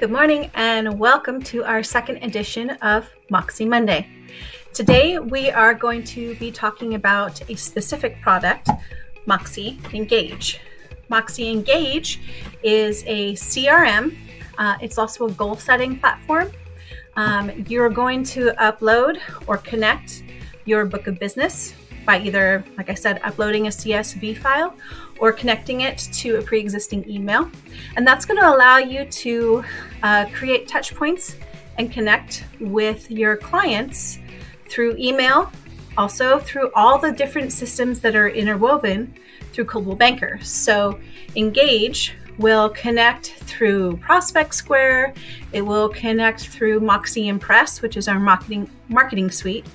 Good morning and welcome to our second edition of Moxi Monday. Today we are going to be talking about a specific product, Moxi Engage. Moxi Engage is a CRM. It's also a goal setting platform. You're going to upload or connect your book of business by either, like I said, uploading a CSV file or connecting it to a pre-existing email. And that's going to allow you to create touch points and connect with your clients through email, also through all the different systems that are interwoven through Coldwell Banker. So Engage will connect through Prospect Square. It will connect through Moxi Impress, which is our marketing suite,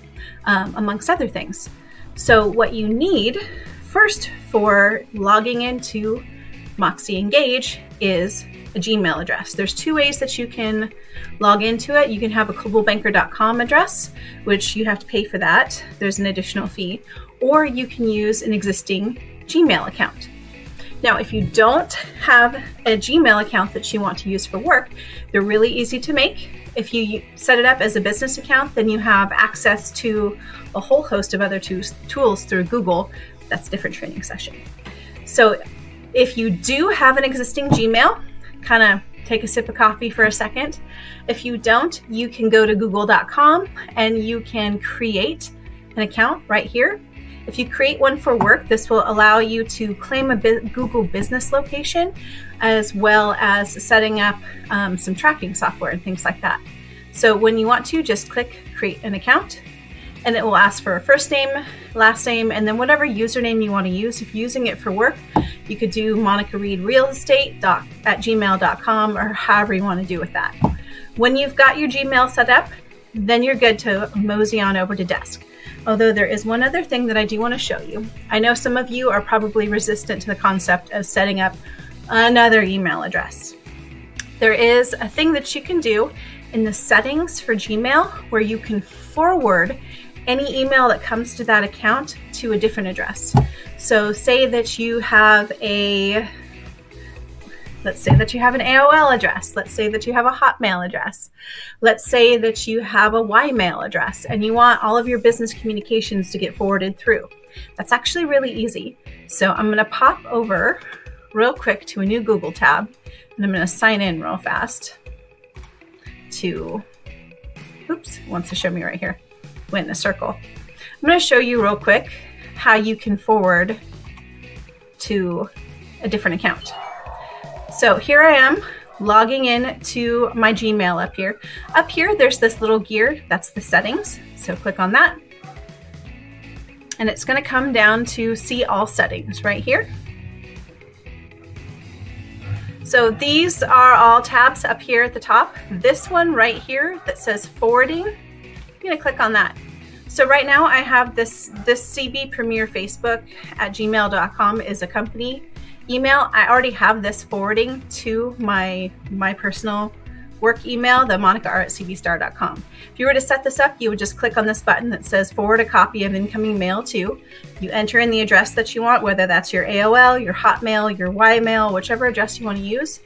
amongst other things. So what you need first for logging into Moxi Engage is a Gmail address. There's two ways that you can log into it. You can have a coldwellbanker.com address, which you have to pay for that. There's an additional fee. Or you can use an existing Gmail account. Now, if you don't have a Gmail account that you want to use for work, they're really easy to make. If you set it up as a business account, then you have access to a whole host of other tools through Google. That's a different training session. So if you do have an existing Gmail, kind of take a sip of coffee for a second. If you don't, you can go to google.com and you can create an account right here. If you create one for work, this will allow you to claim a Google business location, as well as setting up some tracking software and things like that. So when you want to, just click create an account, and it will ask for a first name, last name, and then whatever username you want to use. If you're using it for work, you could do Monica Reed Real Estate at gmail.com, or however you want to do with that. When you've got your Gmail set up, then you're good to mosey on over to Desk. Although there is one other thing that I do want to show you. I know some of you are probably resistant to the concept of setting up another email address. There is a thing that you can do in the settings for Gmail where you can forward any email that comes to that account to a different address. So say that you have let's say that you have an AOL address. Let's say that you have a Hotmail address. Let's say that you have a Ymail address and you want all of your business communications to get forwarded through. That's actually really easy. So I'm going to pop over real quick to a new Google tab, and I'm going to sign in real fast to, it wants to show me right here. Went in a circle. I'm going to show you real quick how you can forward to a different account. So here I am logging in to my Gmail up here. Up here, there's this little gear. That's the settings. So click on that. And it's going to come down to see all settings right here. So these are all tabs up here at the top. This one right here that says forwarding, I'm going to click on that. So right now I have this CB Premier Facebook at gmail.com is a company email. I already have this forwarding to my personal work email, the monica@cbstar.com. If you were to set this up, you would just click on this button that says forward a copy of incoming mail to. You enter in the address that you want, whether that's your AOL, your Hotmail, your Ymail, whichever address you want to use.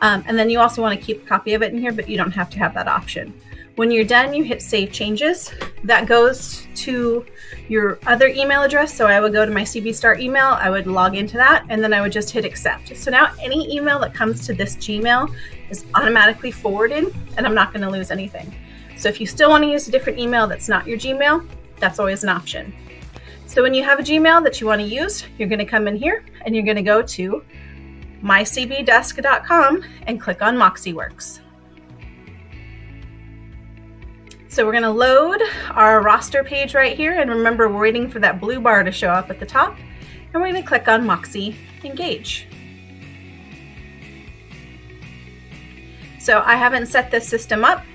And then you also want to keep a copy of it in here, but you don't have to have that option. When you're done, you hit Save Changes. That goes to your other email address. So I would go to my CB Star email, I would log into that, and then I would just hit Accept. So now any email that comes to this Gmail is automatically forwarded, and I'm not going to lose anything. So if you still want to use a different email that's not your Gmail, that's always an option. So when you have a Gmail that you want to use, you're going to come in here, and you're going to go to mycbdesk.com and click on MoxiWorks. So we're going to load our roster page right here, and remember we're waiting for that blue bar to show up at the top, and we're going to click on Moxi Engage. So I haven't set this system up.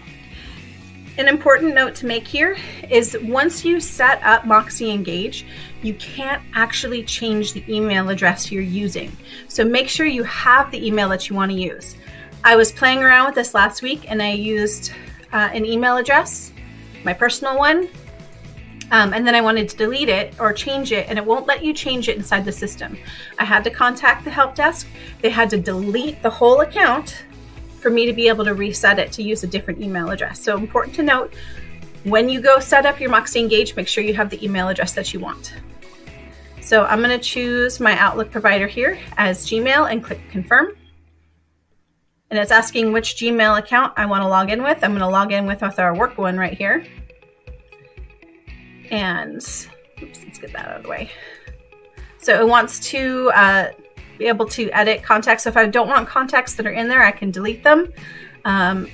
An important note to make here is once you set up Moxi Engage, you can't actually change the email address you're using. So make sure you have the email that you want to use. I was playing around with this last week, and I used an email address, my personal one, and then I wanted to delete it or change it, and it won't let you change it inside the system. I had to contact the help desk. They had to delete the whole account for me to be able to reset it to use a different email address. So important to note, when you go set up your Moxi Engage, make sure you have the email address that you want. So I'm going to choose my Outlook provider here as Gmail and click confirm. And it's asking which Gmail account I want to log in with. I'm going to log in with our work one right here. And oops, let's get that out of the way. So it wants to be able to edit contacts. So if I don't want contacts that are in there, I can delete them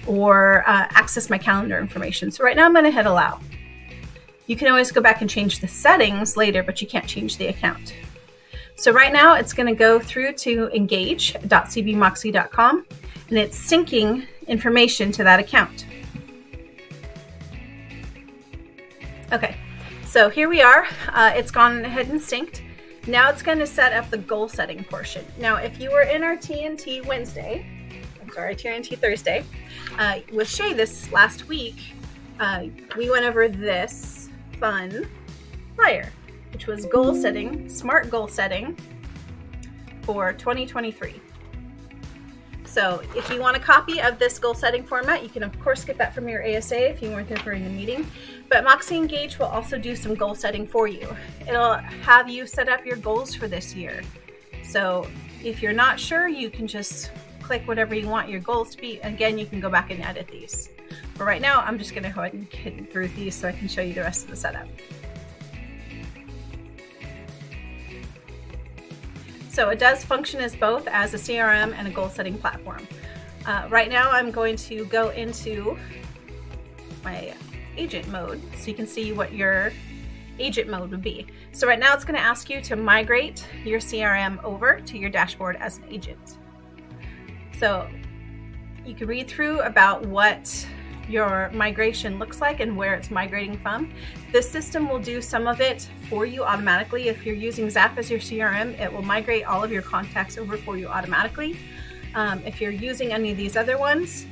or access my calendar information. So right now I'm going to hit allow. You can always go back and change the settings later, but you can't change the account. So right now it's going to go through to engage.cbmoxi.com and it's syncing information to that account. Okay, so here we are. It's gone ahead and synced. Now it's going to set up the goal setting portion. Now, if you were in our TNT Thursday with Shay this last week, we went over this fun flyer, which was goal setting, smart goal setting for 2023. So if you want a copy of this goal setting format, you can of course get that from your ASA if you weren't there during the meeting. But Moxi Engage will also do some goal setting for you. It'll have you set up your goals for this year. So if you're not sure, you can just click whatever you want your goals to be. Again, you can go back and edit these. But right now, I'm just going to go ahead and get through these so I can show you the rest of the setup. So it does function as both as a CRM and a goal setting platform. Right now, I'm going to go into my agent mode so you can see what your agent mode would be. So right now, it's going to ask you to migrate your CRM over to your dashboard as an agent. So you can read through about what your migration looks like and where it's migrating from. This system will do some of it for you automatically. If you're using Zap as your CRM, it will migrate all of your contacts over for you automatically. If you're using any of these other ones,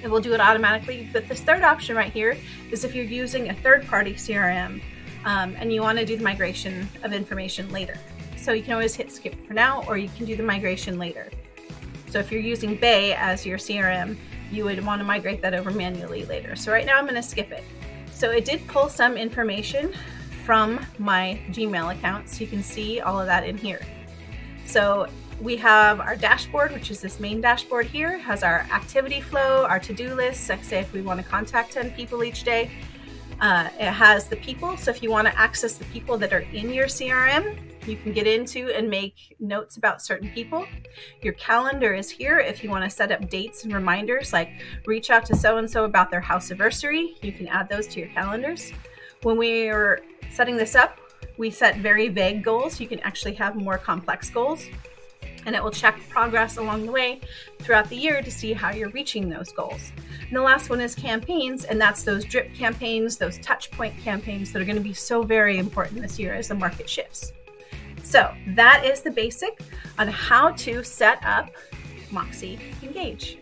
it will do it automatically. But this third option right here is if you're using a third-party CRM and you want to do the migration of information later. So you can always hit skip for now, or you can do the migration later. So if you're using Bay as your CRM, you would want to migrate that over manually later. So right now I'm going to skip it. So it did pull some information from my Gmail account, so you can see all of that in here. So we have our dashboard, which is this main dashboard here, has our activity flow, our to-do list, like say if we want to contact 10 people each day. It has the people, so if you want to access the people that are in your CRM, you can get into and make notes about certain people. Your calendar is here if you want to set up dates and reminders, like reach out to so-and-so about their house anniversary. You can add those to your calendars. When we were setting this up, we set very vague goals. You can actually have more complex goals, and it will check progress along the way throughout the year to see how you're reaching those goals. And the last one is campaigns, and that's those drip campaigns, those touch point campaigns that are going to be so very important this year as the market shifts. So that is the basic on how to set up Moxi Engage.